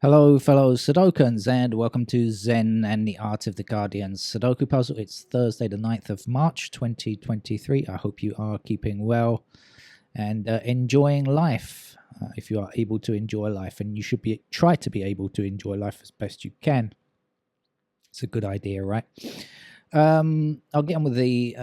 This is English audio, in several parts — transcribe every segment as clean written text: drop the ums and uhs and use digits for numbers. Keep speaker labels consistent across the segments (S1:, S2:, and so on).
S1: Hello, fellow Sudokans, and welcome to Zen and the Art of the Guardian's Sudoku Puzzle. It's Thursday, the 9th of March, 2023. I hope you are keeping well and enjoying life, if you are able to enjoy life. And you should try to be able to enjoy life as best you can. It's a good idea, right? I'll get on with the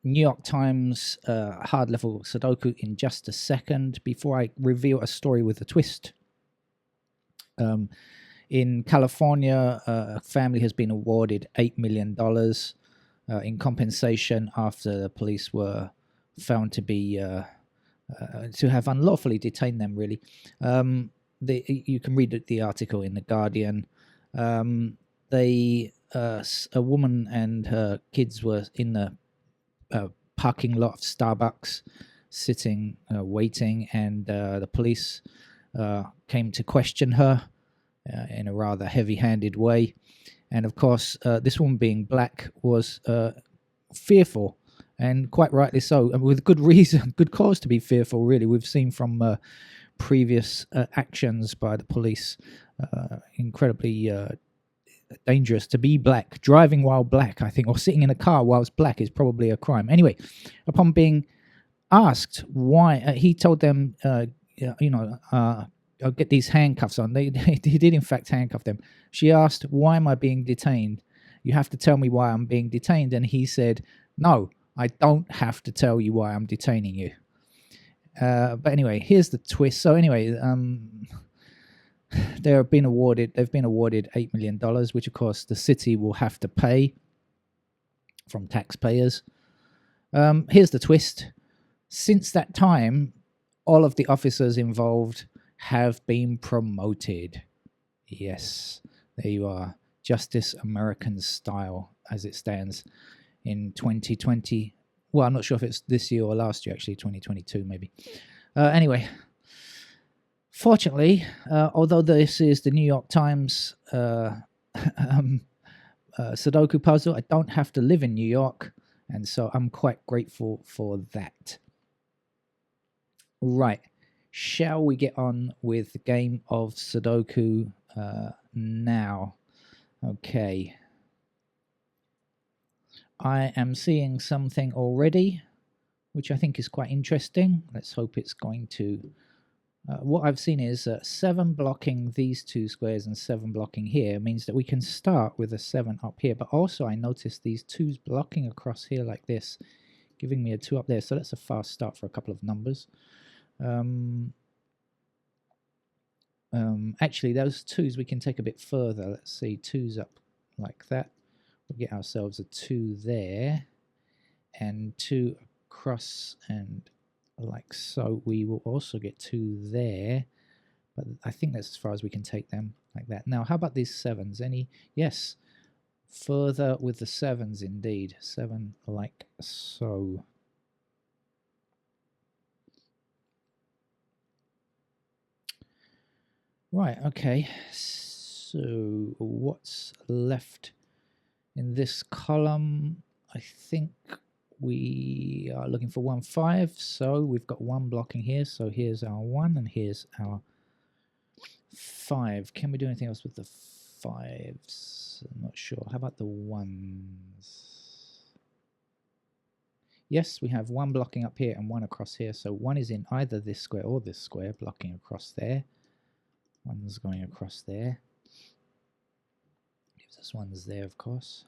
S1: New York Times hard level Sudoku in just a second. Before I reveal a story with a twist. In California, a family has been awarded $8 million in compensation after the police were found to be to have unlawfully detained them. Really, you can read the article in the Guardian. A woman and her kids were in the parking lot of Starbucks, sitting waiting, and the police came to question her in a rather heavy-handed way. And of course, this woman, being black, was fearful, and quite rightly so, and with good reason, good cause to be fearful, really. We've seen from previous actions by the police, incredibly dangerous to be black. Driving while black, I think, or sitting in a car whilst black is probably a crime. Anyway, upon being asked why, he told them, I'll get these handcuffs on. They did in fact handcuff them. She asked, why am I being detained? You have to tell me why I'm being detained. And he said, no, I don't have to tell you why I'm detaining you. But anyway, here's the twist. So anyway, they've been awarded $8 million, which of course the city will have to pay from taxpayers. Here's the twist. Since that time, all of the officers involved have been promoted. Yes, there you are. Justice American style, as it stands in 2020. Well, I'm not sure if it's this year or last year, actually, 2022 maybe. Anyway, fortunately, although this is the New York Times Sudoku puzzle, I don't have to live in New York, and so I'm quite grateful for that. Right. Shall we get on with the game of Sudoku now? Okay. I am seeing something already, which I think is quite interesting. Let's hope it's going to... what I've seen is 7 blocking these 2 squares and 7 blocking here means that we can start with a 7 up here. But also I noticed these 2s blocking across here like this, giving me a 2 up there. So that's a fast start for a couple of numbers. Actually, those 2s we can take a bit further. Let's see, 2s up like that. We'll get ourselves a 2 there, and 2 across, and like so. We will also get 2 there, but I think that's as far as we can take them, like that. Now, how about these 7s? Any? Yes, further with the 7s indeed. 7 like so. Right, okay, so what's left in this column? I think we are looking for 1, 5, so we've got 1 blocking here, so here's our 1 and here's our 5. Can we do anything else with the 5s? I'm not sure. How about the 1s? Yes, we have 1 blocking up here and 1 across here, so 1 is in either this square or this square, blocking across there. 1's going across there. Gives us 1's there, of course.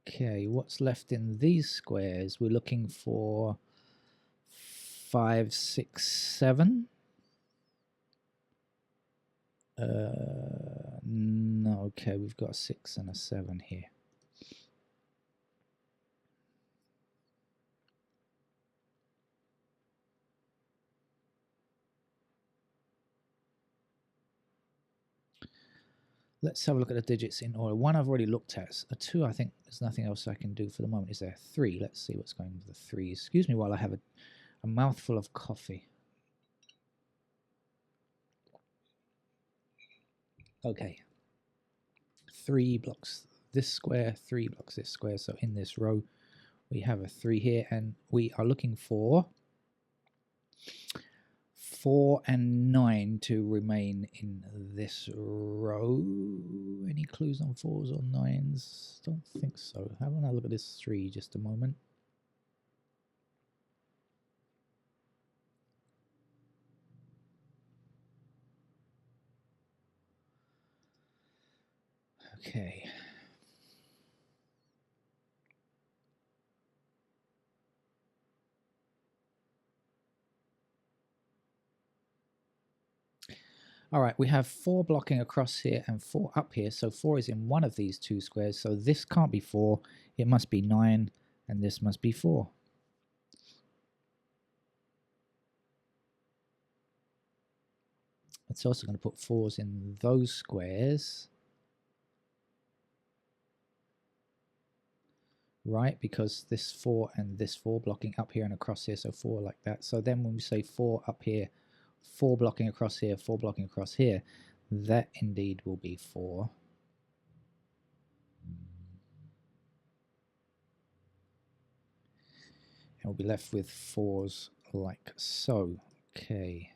S1: Okay, what's left in these squares? We're looking for 5, 6, 7. No, okay, we've got a 6 and a 7 here. Let's have a look at the digits in order. 1 I've already looked at. A 2, I think there's nothing else I can do for the moment. Is there a 3? Let's see what's going with the 3s. Excuse me while I have a mouthful of coffee. Okay. 3 blocks this square, 3 blocks this square. So in this row, we have a 3 here, and we are looking for 4 and 9 to remain in this row. Any clues on 4s or 9s? Don't think so. Have another look at this 3 just a moment. Okay. All right, we have 4 blocking across here and 4 up here. So 4 is in one of these 2 squares. So this can't be 4. It must be 9, and this must be 4. It's also going to put 4s in those squares, right? Because this 4 and this 4 blocking up here and across here, so 4 like that. So then when we say 4 up here, 4 blocking across here, 4 blocking across here, that indeed will be 4. And we'll be left with 4s like so. Okay.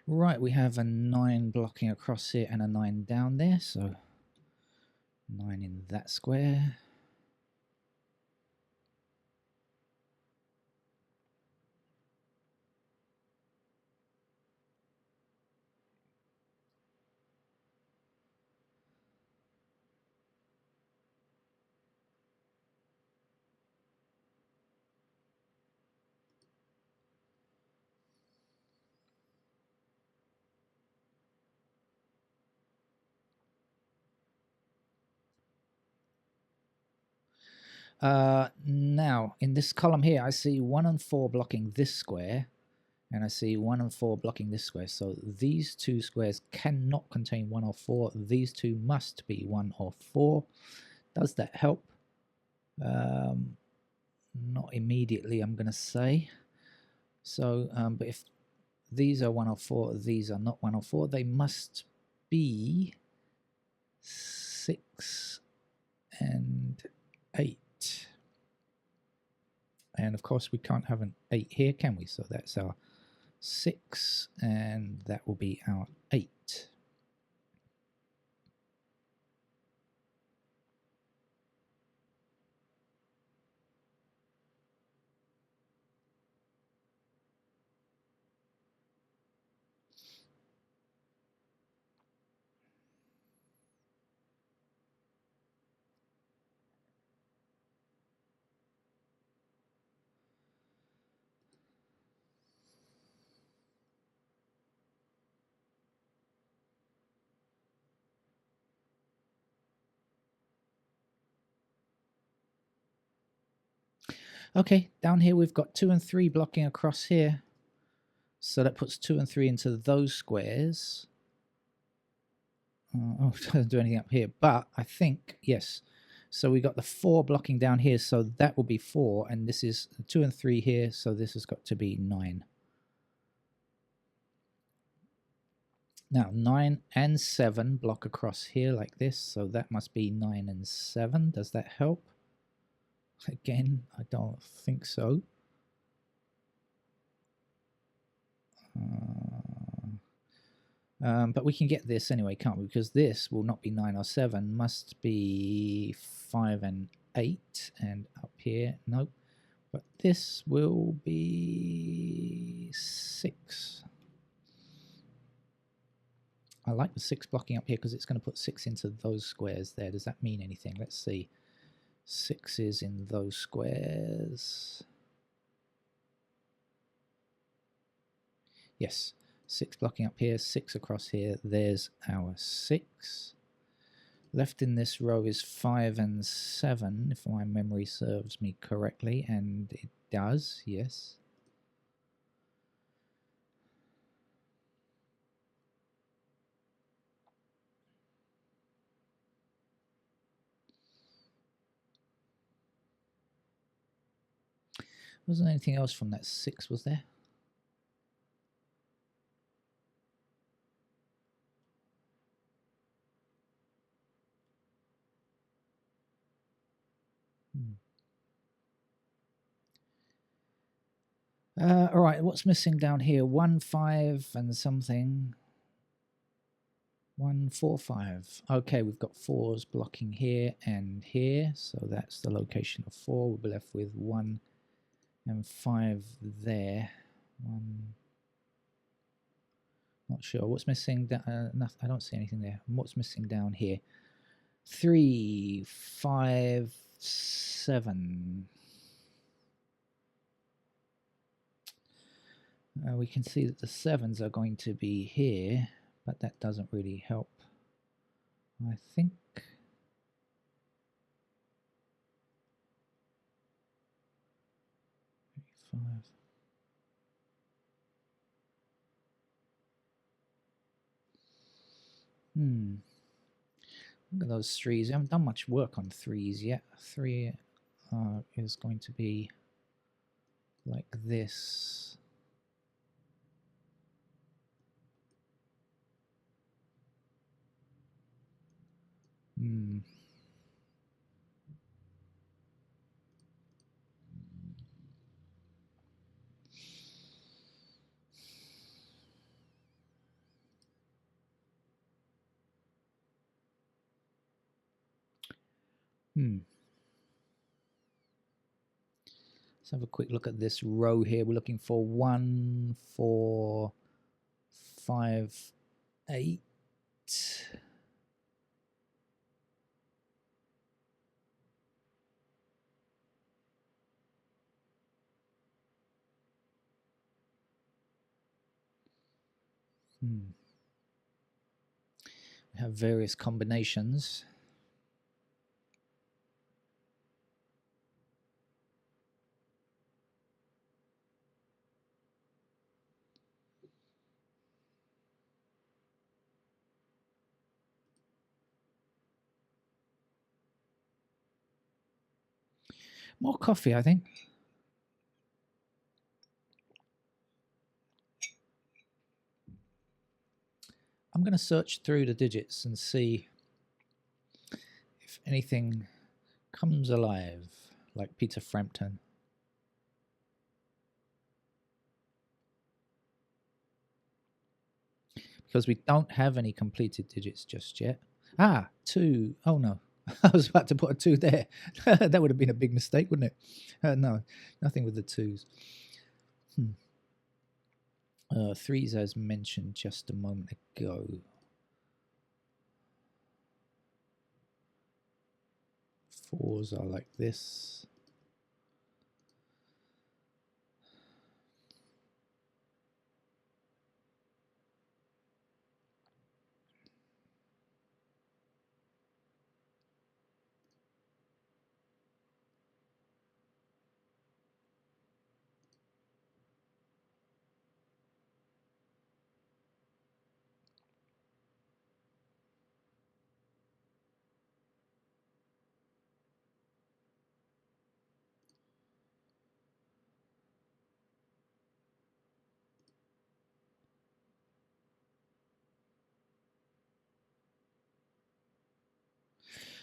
S1: Right, we have a 9 blocking across here and a 9 down there, so 9 in that square. Now, in this column here, I see 1 and 4 blocking this square, and I see 1 and 4 blocking this square. So these 2 squares cannot contain 1 or 4. These 2 must be 1 or 4. Does that help? Not immediately, I'm going to say. So, but if these are 1 or 4, these are not 1 or 4, they must be 6 and 8. And of course, we can't have an 8 here, can we? So that's our 6, and that will be our 8. Okay, down here we've got 2 and 3 blocking across here. So that puts 2 and 3 into those squares. Oh, it doesn't do anything up here, but I think, yes. So we got the 4 blocking down here, so that will be 4, and this is 2 and 3 here, so this has got to be 9. Now, 9 and 7 block across here like this, so that must be 9 and 7. Does that help? Again, I don't think so. But we can get this anyway, can't we? Because this will not be 9 or 7, must be 5 and 8, and up here, nope. But this will be 6. I like the 6 blocking up here because it's going to put 6 into those squares there. Does that mean anything? Let's see. 6 is in those squares. Yes, 6 blocking up here, 6 across here. There's our 6. Left in this row is 5 and 7, if my memory serves me correctly, and it does, yes. Wasn't anything else from that 6, was there? All right, what's missing down here? 1, 5 and something. 1, 4, 5. Okay, we've got 4s blocking here and here, so that's the location of 4. We'll be left with 1 and 5 there. 1. Not sure. What's missing? I don't see anything there. What's missing down here? 3, 5, 7. We can see that the 7s are going to be here, but that doesn't really help. I think 5. Look at those 3s. I haven't done much work on 3s yet. 3 is going to be like this. Let's have a quick look at this row here. We're looking for 1, 4, 5, 8. We have various combinations. More coffee, I think. I'm going to search through the digits and see if anything comes alive, like Peter Frampton. Because we don't have any completed digits just yet. 2. Oh, no. I was about to put a 2 there. That would have been a big mistake, wouldn't it? No, nothing with the 2s. 3s, as mentioned just a moment ago. 4s are like this.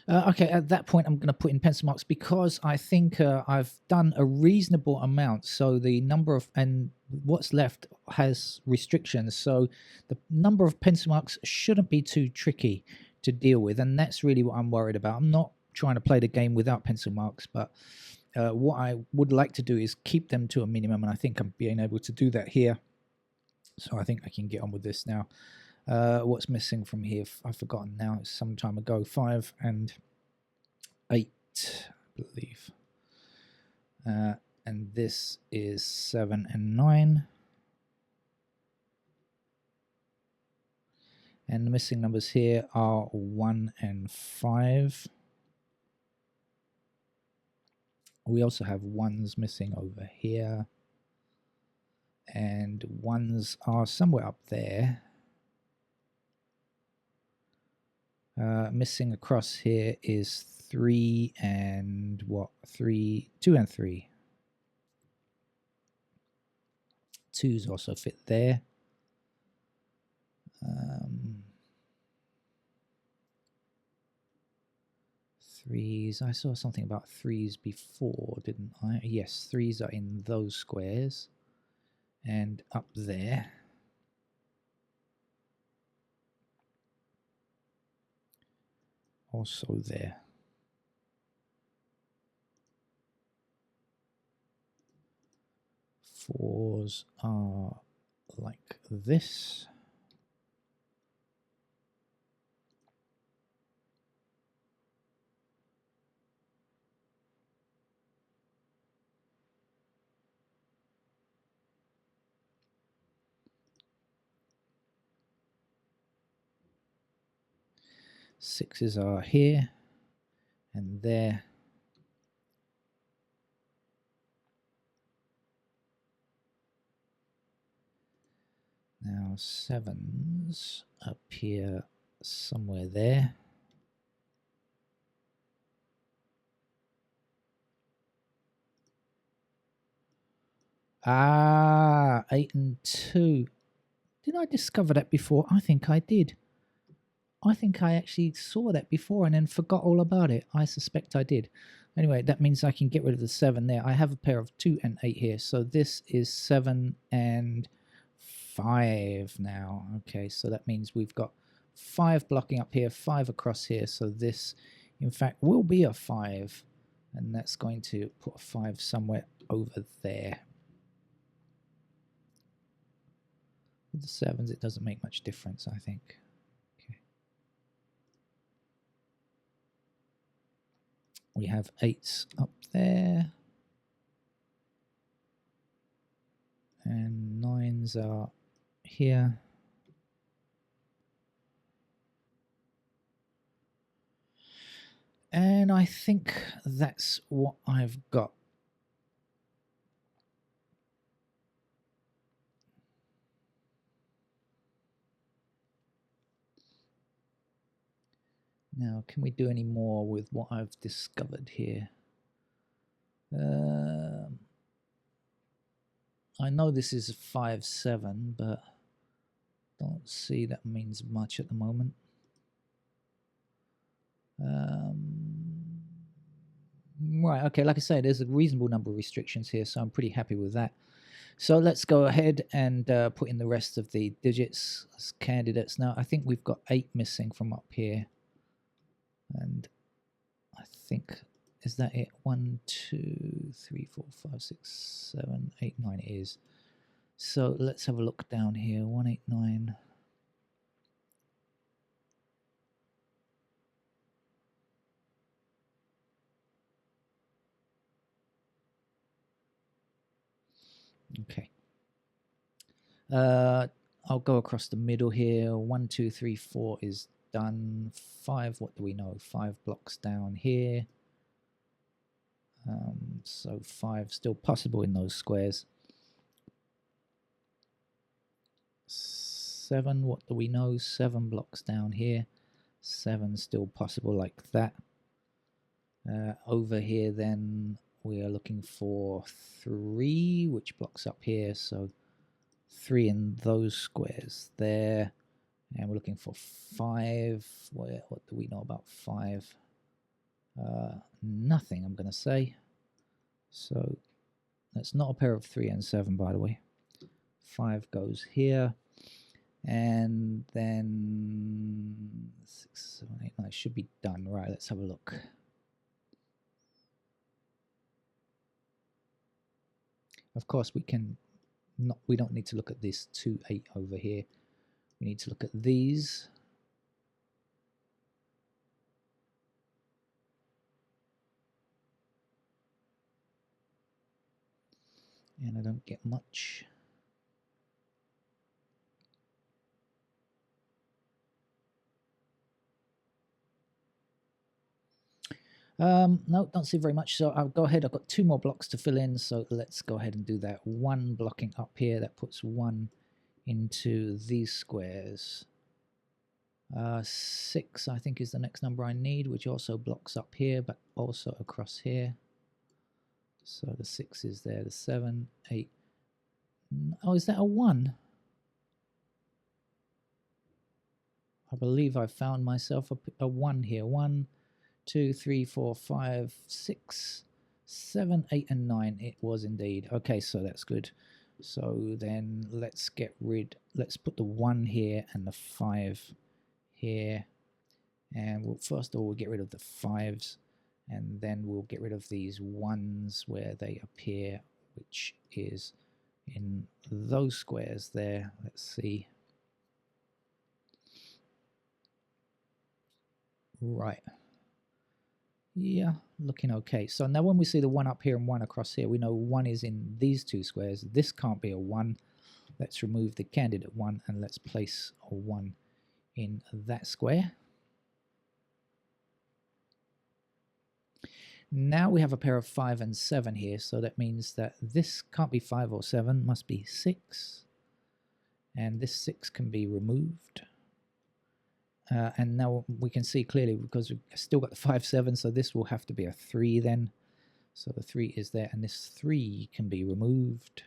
S1: Okay, at that point, I'm going to put in pencil marks because I think I've done a reasonable amount. So the number of, and what's left has restrictions. So the number of pencil marks shouldn't be too tricky to deal with. And that's really what I'm worried about. I'm not trying to play the game without pencil marks, but what I would like to do is keep them to a minimum. And I think I'm being able to do that here. So I think I can get on with this now. What's missing from here? I've forgotten now. It's some time ago. 5 and 8, I believe. And this is 7 and 9. And the missing numbers here are 1 and 5. We also have 1s missing over here. And 1s are somewhere up there. Missing across here is 3 and what? 2 and 3. 2s also fit there. Threes. I saw something about 3s before, didn't I? Yes, 3s are in those squares. And up there. Also there. Fours are like this. Sixes are here and there. Now 7s appear somewhere there. Ah, 8 and 2. Did I discover that before? I think I did. I think I actually saw that before and then forgot all about it. I suspect I did. Anyway, that means I can get rid of the 7 there. I have a pair of 2 and 8 here. So this is 7 and 5 now. Okay, so that means we've got 5 blocking up here, 5 across here. So this, in fact, will be a 5. And that's going to put a 5 somewhere over there. With the 7s, it doesn't make much difference, I think. Okay. We have 8s up there. And 9s are here. And I think that's what I've got. Now, can we do any more with what I've discovered here? I know this is 5-7, but don't see that means much at the moment. Right, okay, like I say, there's a reasonable number of restrictions here, so I'm pretty happy with that. So let's go ahead and put in the rest of the digits as candidates. Now, I think we've got 8 missing from up here. And I think, is that it? 1, 2, 3, 4, 5, 6, 7, 8, 9 it is. So let's have a look down here. 189. Okay. I'll go across the middle here. 1, 2, 3, 4 is done. 5, what do we know? 5 blocks down here. So 5 still possible in those squares. 7, what do we know? 7 blocks down here. 7 still possible like that. Over here then we are looking for 3, which blocks up here. So 3 in those squares there. And we're looking for 5. What do we know about 5? Nothing, I'm going to say. So that's not a pair of 3 and 7, by the way. 5 goes here. And then 6, 7, 8, 9 should be done. Right, let's have a look. Of course, we don't need to look at this 2, 8 over here. We need to look at these. And I don't get much. No, don't see very much. So I'll go ahead. I've got 2 more blocks to fill in. So let's go ahead and do that. 1 blocking up here. That puts 1 into these squares. 6, I think, is the next number I need, which also blocks up here, but also across here. So the 6 is there. The 7, 8. Oh, is that a 1? I believe I found myself a 1 here. 1, 2, 3, 4, 5, 6, 7, 8, and 9. It was indeed. Okay, so that's good. So then let's put the 1 here and the 5 here. And we'll, first of all, we'll get rid of the 5s. And then we'll get rid of these 1s where they appear, which is in those squares there. Let's see. Right. Yeah, looking okay. So now when we see the 1 up here and 1 across here, we know 1 is in these 2 squares. This can't be a 1. Let's remove the candidate 1 and let's place a 1 in that square. Now we have a pair of 5 and 7 here, so that means that this can't be 5 or 7, must be 6. And this 6 can be removed. And now we can see clearly because we've still got the 5, 7, so this will have to be a 3 then. So the 3 is there, and this 3 can be removed.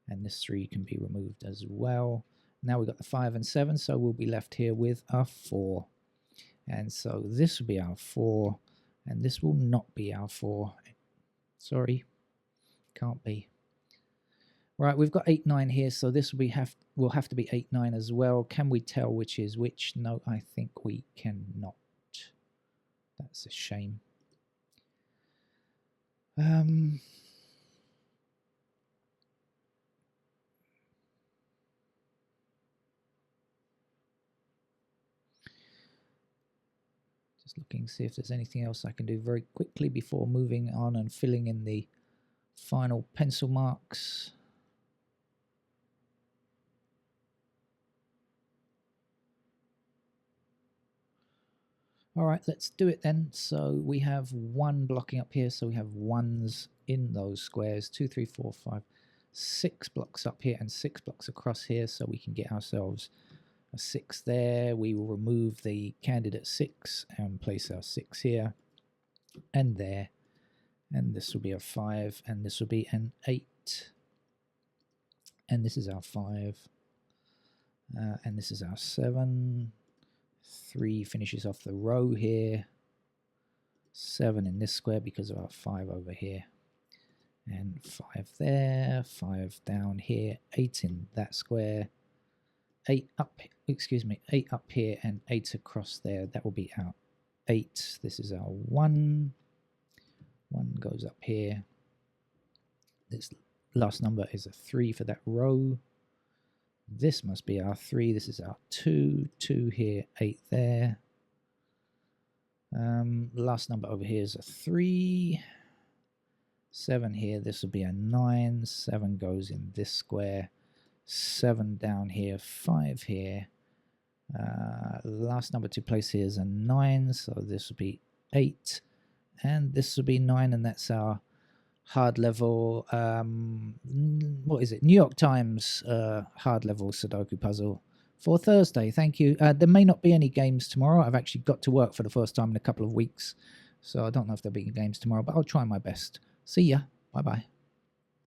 S1: And this 3 can be removed as well. Now we've got the 5 and 7, so we'll be left here with our 4. And so this will be our 4, and this will not be our 4. Sorry, can't be. Right, we've got 8, 9 here, so this will have to be 8, 9 as well. Can we tell which is which? No, I think we cannot. That's a shame. Just looking, see if there's anything else I can do very quickly before moving on and filling in the final pencil marks. All right, let's do it then. So we have 1 blocking up here, so we have 1s in those squares. 2, 3, 4, 5, 6 blocks up here and 6 blocks across here, so we can get ourselves a 6 there. We will remove the candidate 6 and place our 6 here and there. And this will be a 5, and this will be an 8. And this is our 5. And this is our 7. 3 finishes off the row here. 7 in this square because of our 5 over here. And 5 there, 5 down here, 8 in that square. 8 up, 8 up here and 8 across there. That will be our 8. This is our 1. 1 goes up here. This last number is a 3 for that row. This must be our 3. This is our 2. 2 here, 8 there. Last number over here is a 3. 7 here. This will be a 9. 7 goes in this square. 7 down here. 5 here. Last number to place here is a 9. So this will be 8. And this will be 9. And that's our hard level, what is it? New York Times hard level Sudoku puzzle for Thursday. Thank you. There may not be any games tomorrow. I've actually got to work for the first time in a couple of weeks, so I don't know if there'll be games tomorrow, but I'll try my best. See ya. Bye-bye.